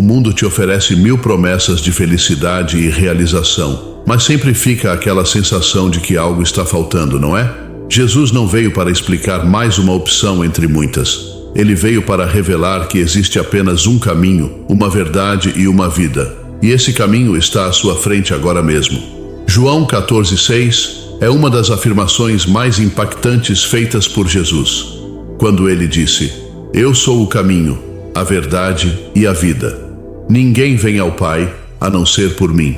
O mundo te oferece 1000 promessas de felicidade e realização, mas sempre fica aquela sensação de que algo está faltando, não é? Jesus não veio para explicar mais uma opção entre muitas. Ele veio para revelar que existe apenas um caminho, uma verdade e uma vida. E esse caminho está à sua frente agora mesmo. João 14,6 é uma das afirmações mais impactantes feitas por Jesus, quando ele disse: Eu sou o caminho, a verdade e a vida. Ninguém vem ao Pai a não ser por mim.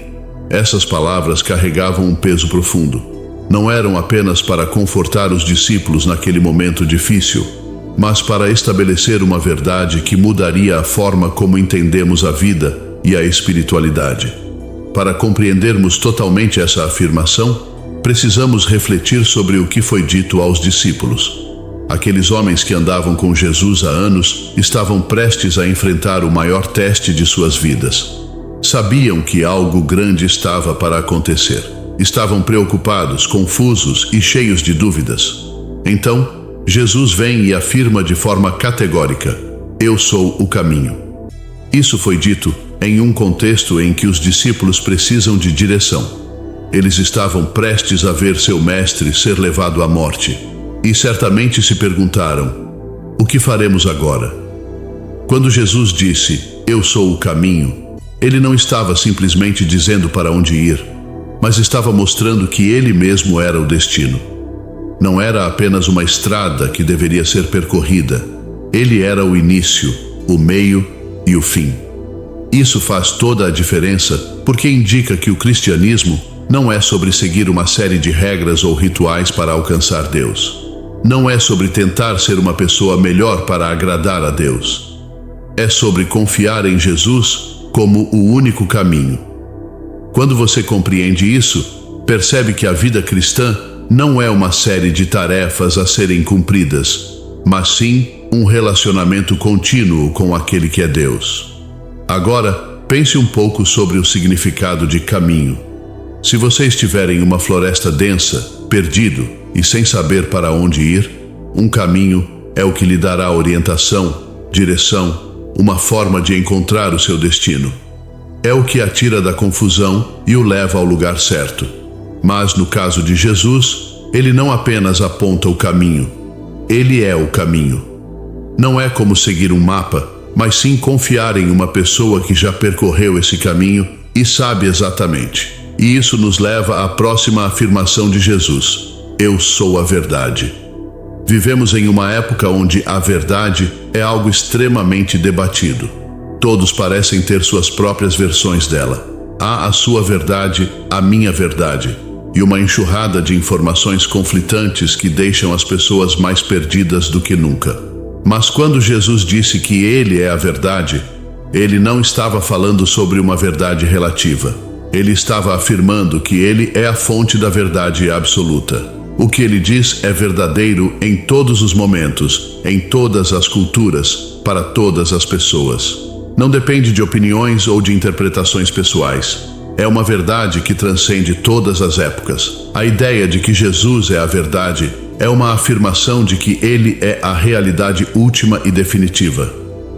Essas palavras carregavam um peso profundo. Não eram apenas para confortar os discípulos naquele momento difícil, mas para estabelecer uma verdade que mudaria a forma como entendemos a vida e a espiritualidade. Para compreendermos totalmente essa afirmação, precisamos refletir sobre o que foi dito aos discípulos. Aqueles homens que andavam com Jesus há anos estavam prestes a enfrentar o maior teste de suas vidas. Sabiam que algo grande estava para acontecer. Estavam preocupados, confusos e cheios de dúvidas. Então, Jesus vem e afirma de forma categórica: Eu sou o caminho. Isso foi dito em um contexto em que os discípulos precisam de direção. Eles estavam prestes a ver seu mestre ser levado à morte. E certamente se perguntaram: o que faremos agora? Quando Jesus disse: Eu sou o caminho, ele não estava simplesmente dizendo para onde ir, mas estava mostrando que ele mesmo era o destino. Não era apenas uma estrada que deveria ser percorrida. Ele era o início, o meio e o fim. Isso faz toda a diferença, porque indica que o cristianismo não é sobre seguir uma série de regras ou rituais para alcançar Deus. Não é sobre tentar ser uma pessoa melhor para agradar a Deus. É sobre confiar em Jesus como o único caminho. Quando você compreende isso, percebe que a vida cristã não é uma série de tarefas a serem cumpridas, mas sim um relacionamento contínuo com aquele que é Deus. Agora, pense um pouco sobre o significado de caminho. Se você estiver em uma floresta densa, perdido e sem saber para onde ir, um caminho é o que lhe dará orientação, direção, uma forma de encontrar o seu destino. É o que a tira da confusão e o leva ao lugar certo. Mas no caso de Jesus, ele não apenas aponta o caminho, ele é o caminho. Não é como seguir um mapa, mas sim confiar em uma pessoa que já percorreu esse caminho e sabe exatamente. E isso nos leva à próxima afirmação de Jesus: Eu sou a verdade. Vivemos em uma época onde a verdade é algo extremamente debatido. Todos parecem ter suas próprias versões dela. Há a sua verdade, a minha verdade, e uma enxurrada de informações conflitantes que deixam as pessoas mais perdidas do que nunca. Mas quando Jesus disse que ele é a verdade, ele não estava falando sobre uma verdade relativa. Ele estava afirmando que ele é a fonte da verdade absoluta. O que ele diz é verdadeiro em todos os momentos, em todas as culturas, para todas as pessoas. Não depende de opiniões ou de interpretações pessoais. É uma verdade que transcende todas as épocas. A ideia de que Jesus é a verdade é uma afirmação de que ele é a realidade última e definitiva.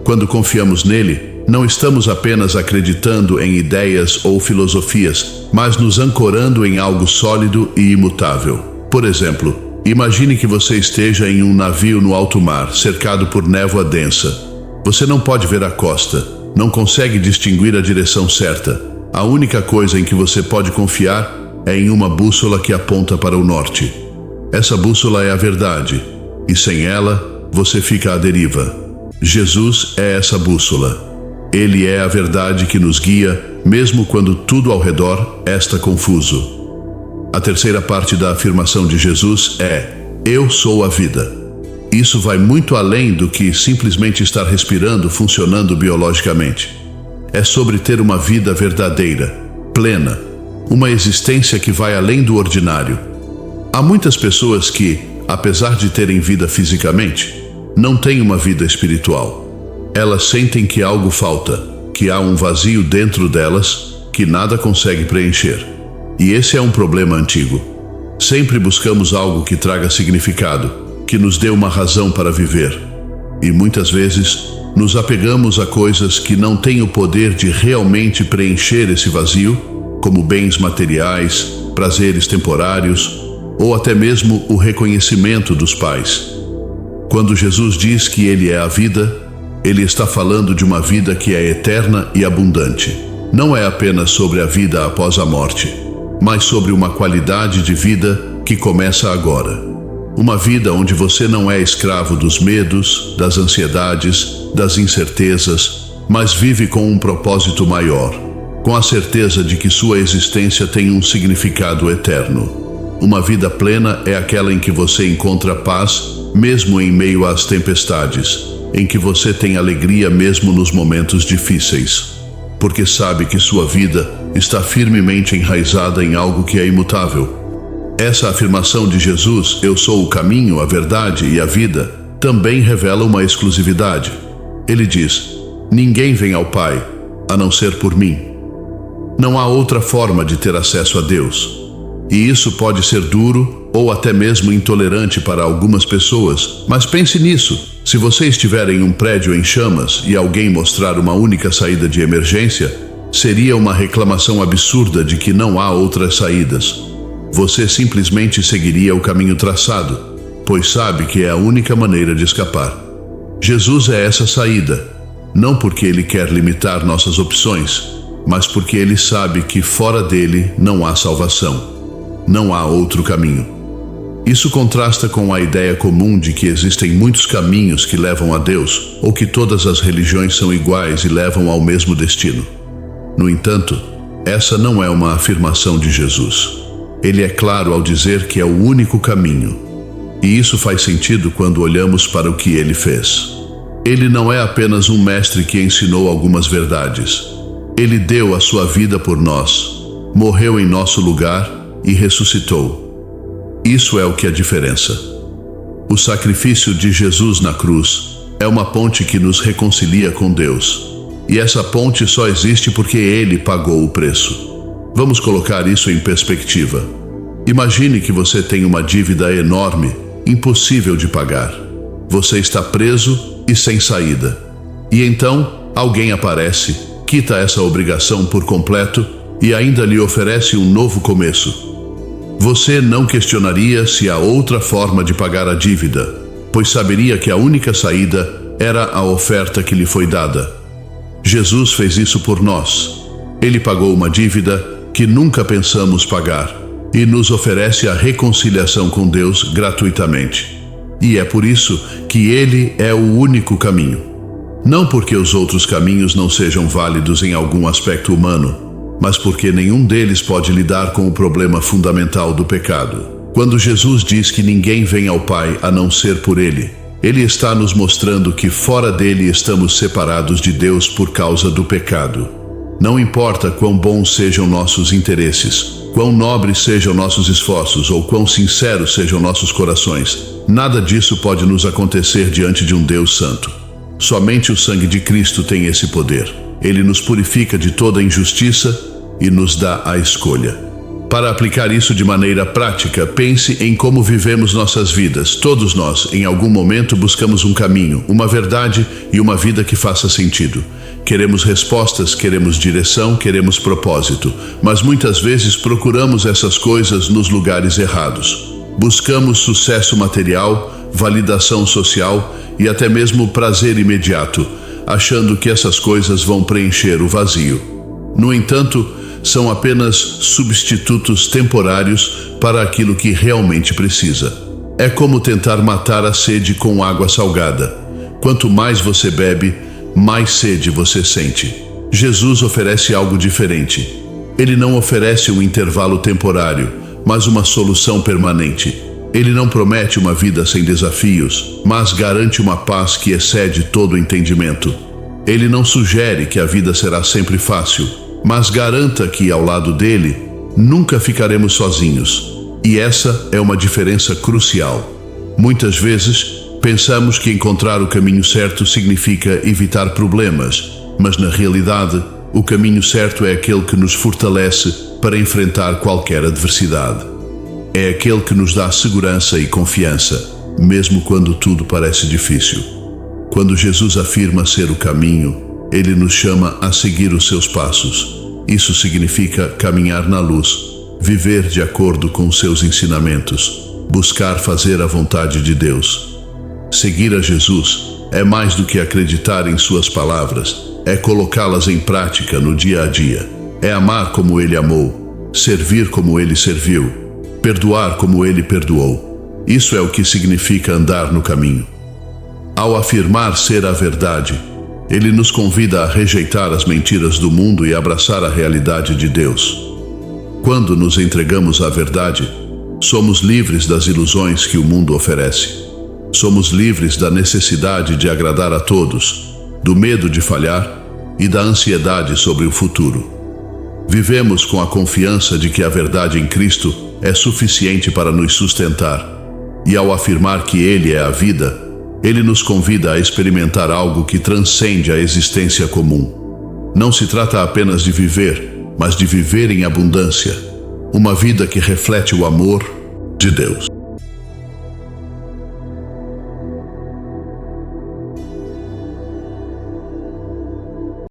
Quando confiamos nele, não estamos apenas acreditando em ideias ou filosofias, mas nos ancorando em algo sólido e imutável. Por exemplo, imagine que você esteja em um navio no alto mar, cercado por névoa densa. Você não pode ver a costa, não consegue distinguir a direção certa. A única coisa em que você pode confiar é em uma bússola que aponta para o norte. Essa bússola é a verdade, e sem ela, você fica à deriva. Jesus é essa bússola. Ele é a verdade que nos guia, mesmo quando tudo ao redor está confuso. A terceira parte da afirmação de Jesus é: Eu sou a vida. Isso vai muito além do que simplesmente estar respirando, funcionando biologicamente. É sobre ter uma vida verdadeira, plena, uma existência que vai além do ordinário. Há muitas pessoas que, apesar de terem vida fisicamente, não têm uma vida espiritual. Elas sentem que algo falta, que há um vazio dentro delas que nada consegue preencher. E esse é um problema antigo. Sempre buscamos algo que traga significado, que nos dê uma razão para viver. e muitas vezes nos apegamos a coisas que não têm o poder de realmente preencher esse vazio, como bens materiais, prazeres temporários ou até mesmo o reconhecimento dos pais. Quando Jesus diz que Ele é a vida, Ele está falando de uma vida que é eterna e abundante. Não é apenas sobre a vida após a morte, mas sobre uma qualidade de vida que começa agora. Uma vida onde você não é escravo dos medos, das ansiedades, das incertezas, mas vive com um propósito maior, com a certeza de que sua existência tem um significado eterno. Uma vida plena é aquela em que você encontra paz, mesmo em meio às tempestades, em que você tem alegria mesmo nos momentos difíceis, porque sabe que sua vida está firmemente enraizada em algo que é imutável. Essa afirmação de Jesus, eu sou o caminho, a verdade e a vida, também revela uma exclusividade. Ele diz, ninguém vem ao Pai, a não ser por mim. Não há outra forma de ter acesso a Deus. E isso pode ser duro ou até mesmo intolerante para algumas pessoas, mas pense nisso. Se você estiver em um prédio em chamas e alguém mostrar uma única saída de emergência, seria uma reclamação absurda de que não há outras saídas. Você simplesmente seguiria o caminho traçado, pois sabe que é a única maneira de escapar. Jesus é essa saída, não porque Ele quer limitar nossas opções, mas porque Ele sabe que fora dele não há salvação. Não há outro caminho. Isso contrasta com a ideia comum de que existem muitos caminhos que levam a Deus, ou que todas as religiões são iguais e levam ao mesmo destino. No entanto, essa não é uma afirmação de Jesus. Ele é claro ao dizer que é o único caminho. E isso faz sentido quando olhamos para o que Ele fez. Ele não é apenas um mestre que ensinou algumas verdades. Ele deu a sua vida por nós, morreu em nosso lugar e ressuscitou. Isso é o que é a diferença. O sacrifício de Jesus na cruz é uma ponte que nos reconcilia com Deus. E essa ponte só existe porque Ele pagou o preço. Vamos colocar isso em perspectiva. Imagine que você tem uma dívida enorme, impossível de pagar. Você está preso e sem saída. E então, alguém aparece, quita essa obrigação por completo e ainda lhe oferece um novo começo. Você não questionaria se há outra forma de pagar a dívida, pois saberia que a única saída era a oferta que lhe foi dada. Jesus fez isso por nós. Ele pagou uma dívida que nunca pensamos pagar e nos oferece a reconciliação com Deus gratuitamente. E é por isso que Ele é o único caminho. Não porque os outros caminhos não sejam válidos em algum aspecto humano, mas porque nenhum deles pode lidar com o problema fundamental do pecado. Quando Jesus diz que ninguém vem ao Pai a não ser por Ele, Ele está nos mostrando que fora dele estamos separados de Deus por causa do pecado. Não importa quão bons sejam nossos interesses, quão nobres sejam nossos esforços ou quão sinceros sejam nossos corações, nada disso pode nos acontecer diante de um Deus santo. Somente o sangue de Cristo tem esse poder. Ele nos purifica de toda injustiça e nos dá a escolha. Para aplicar isso de maneira prática, pense em como vivemos nossas vidas. Todos nós, em algum momento, buscamos um caminho, uma verdade e uma vida que faça sentido. Queremos respostas, queremos direção, queremos propósito, mas muitas vezes procuramos essas coisas nos lugares errados. Buscamos sucesso material, validação social e até mesmo prazer imediato, achando que essas coisas vão preencher o vazio. No entanto, são apenas substitutos temporários para aquilo que realmente precisa. É como tentar matar a sede com água salgada. Quanto mais você bebe, mais sede você sente. Jesus oferece algo diferente. Ele não oferece um intervalo temporário, mas uma solução permanente. Ele não promete uma vida sem desafios, mas garante uma paz que excede todo entendimento. Ele não sugere que a vida será sempre fácil, mas garanta que, ao lado dele, nunca ficaremos sozinhos. E essa é uma diferença crucial. Muitas vezes, pensamos que encontrar o caminho certo significa evitar problemas, mas na realidade, o caminho certo é aquele que nos fortalece para enfrentar qualquer adversidade. É aquele que nos dá segurança e confiança, mesmo quando tudo parece difícil. Quando Jesus afirma ser o caminho, ele nos chama a seguir os seus passos. Isso significa caminhar na luz, viver de acordo com seus ensinamentos, buscar fazer a vontade de Deus. Seguir a Jesus é mais do que acreditar em suas palavras, é colocá-las em prática no dia a dia. É amar como ele amou, servir como ele serviu, perdoar como ele perdoou. Isso é o que significa andar no caminho. Ao afirmar ser a verdade, ele nos convida a rejeitar as mentiras do mundo e abraçar a realidade de Deus. Quando nos entregamos à verdade, somos livres das ilusões que o mundo oferece. Somos livres da necessidade de agradar a todos, do medo de falhar e da ansiedade sobre o futuro. Vivemos com a confiança de que a verdade em Cristo é suficiente para nos sustentar, e ao afirmar que Ele é a vida, Ele nos convida a experimentar algo que transcende a existência comum. Não se trata apenas de viver, mas de viver em abundância, uma vida que reflete o amor de Deus.